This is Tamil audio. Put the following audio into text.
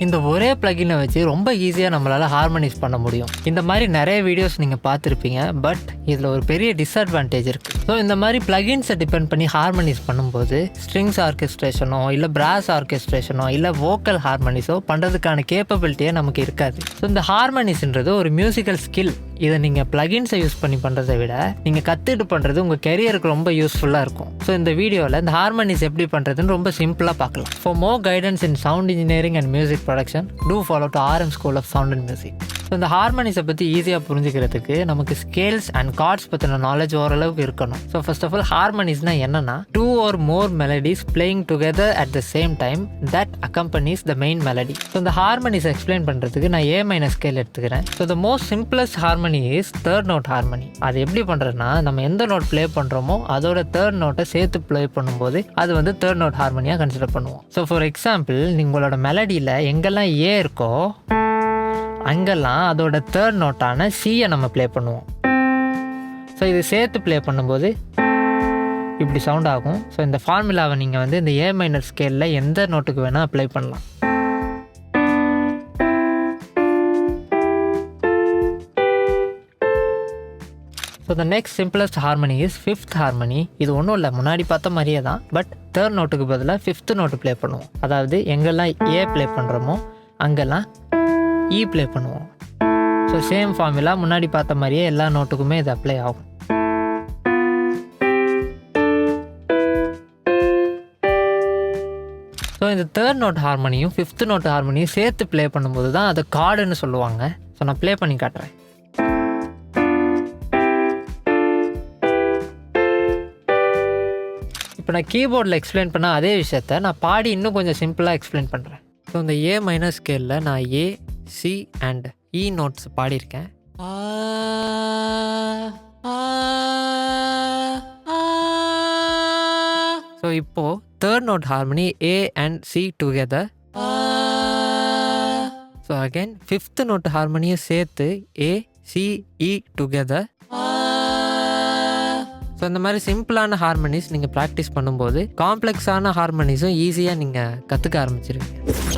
இந்த ஒரே பிளகினை வச்சு ரொம்ப ஈஸியாக நம்மளால் ஹார்மனைஸ் பண்ண முடியும். இந்த மாதிரி நிறைய வீடியோஸ் நீங்கள் பார்த்துருப்பீங்க. பட் இதில் ஒரு பெரிய டிஸ்அட்வான்டேஜ் இருக்குது. ஸோ இந்த மாதிரி பிளகின்ஸை டிபெண்ட் பண்ணி ஹார்மனைஸ் பண்ணும்போது ஸ்ட்ரிங்ஸ் ஆர்கெஸ்ட்ரேஷனோ இல்லை பிராஸ் ஆர்கெஸ்ட்ரேஷனோ இல்லை வோக்கல் ஹார்மனிஸோ பண்ணுறதுக்கான கேப்பபிலிட்டியே நமக்கு இருக்காது. ஸோ இந்த ஹார்மனிஸ்ன்றது ஒரு மியூசிக்கல் ஸ்கில். இதை நீங்கள் பிளகின்ஸை யூஸ் பண்ணி பண்ணுறதை விட நீங்கள் கற்றுட்டு பண்ணுறது உங்கள் கெரியருக்கு ரொம்ப யூஸ்ஃபுல்லாக இருக்கும். ஸோ இந்த வீடியோவில் இந்த ஹார்மனிஸ் எப்படி பண்ணுறதுன்னு ரொம்ப சிம்பிளாக பார்க்கலாம். For more guidance in sound engineering and music production do follow to RM School of Sound and Music. So இந்த ஹார்மனிஸை பற்றி ஈஸியாக புரிஞ்சுக்கிறதுக்கு நமக்கு ஸ்கேல்ஸ் அண்ட் கார்ட்ஸ் பற்றின நாலேஜ் ஓரளவுக்கு இருக்கணும். ஸோ ஃபர்ஸ்ட் ஆஃப் ஆல் ஹார்மனிஸ்னால் என்னென்னா 2 or more melodies playing together at the same time that accompanies the main melody. So இந்த ஹார்மனிஸை எக்ஸ்பிளைன் பண்ணுறதுக்கு நான் A- ஸ்கேல் எடுத்துக்கிறேன். So the most simplest harmony is third note harmony. அது எப்படி பண்ணுறதுனா நம்ம எந்த நோட் ப்ளே பண்ணுறோமோ அதோட தேர்ட் நோட்டை சேர்த்து ப்ளே பண்ணும்போது அது வந்து தேர்ட் நோட் ஹார்மனியாக கன்சிடர் பண்ணுவோம். ஸோ ஃபார் எக்ஸாம்பிள் உங்களோட மெலடியில் எங்கெல்லாம் ஏ இருக்கோ அங்கெல்லாம் அதோட தேர்ட் நோட்டான சியை நம்ம ப்ளே பண்ணுவோம். ஸோ இது சேர்த்து ப்ளே பண்ணும்போது இப்படி சவுண்ட் ஆகும். ஸோ இந்த ஃபார்முலாவை நீங்கள் வந்து இந்த A- ஸ்கேலில் எந்த நோட்டுக்கு வேணால் அப்ளை பண்ணலாம். So the next simplest harmony is 5th harmony. இது ஒன்றும் இல்லை, முன்னாடி பார்த்த மாதிரியே தான். பட் தேர்ட் நோட்டுக்கு பதிலாக 5th நோட்டு ப்ளே பண்ணுவோம். அதாவது எங்கெல்லாம் ஏ ப்ளே பண்ணுறோமோ அங்கெல்லாம் இ ப்ளே பண்ணுவோம். ஸோ சேம் ஃபார்முலா முன்னாடி பார்த்த மாதிரியே எல்லா நோட்டுக்குமே இது அப்ளை ஆகும். ஸோ இந்த தேர்ட் நோட் ஹார்மனியும் 5th நோட் ஹார்மனியும் சேர்த்து ப்ளே பண்ணும்போது தான் அது கார்டுன்னு சொல்லுவாங்க. ஸோ நான் ப்ளே பண்ணி காட்டுறேன். இப்போ நான் கீபோர்டில் எக்ஸ்பிளைன் பண்ண அதே விஷயத்த நான் பாடி இன்னும் கொஞ்சம் சிம்பிளாக எக்ஸ்பிளைன் பண்ணுறேன். ஸோ இந்த A- ஸ்கேலில் நான் A, C and E notes பாடியிருக்கேன். ஸோ இப்போது third note harmony A and C together. So again 5th note ஹார்மனியை சேர்த்து A, C, E together. So இந்த மாதிரி சிம்பிளான ஹார்மனிஸ் நீங்கள் ப்ராக்டிஸ் பண்ணும்போது காம்ப்ளெக்ஸான ஹார்மனிஸும் ஈஸியாக நீங்கள் கற்றுக்க ஆரம்பிச்சிருவீங்க.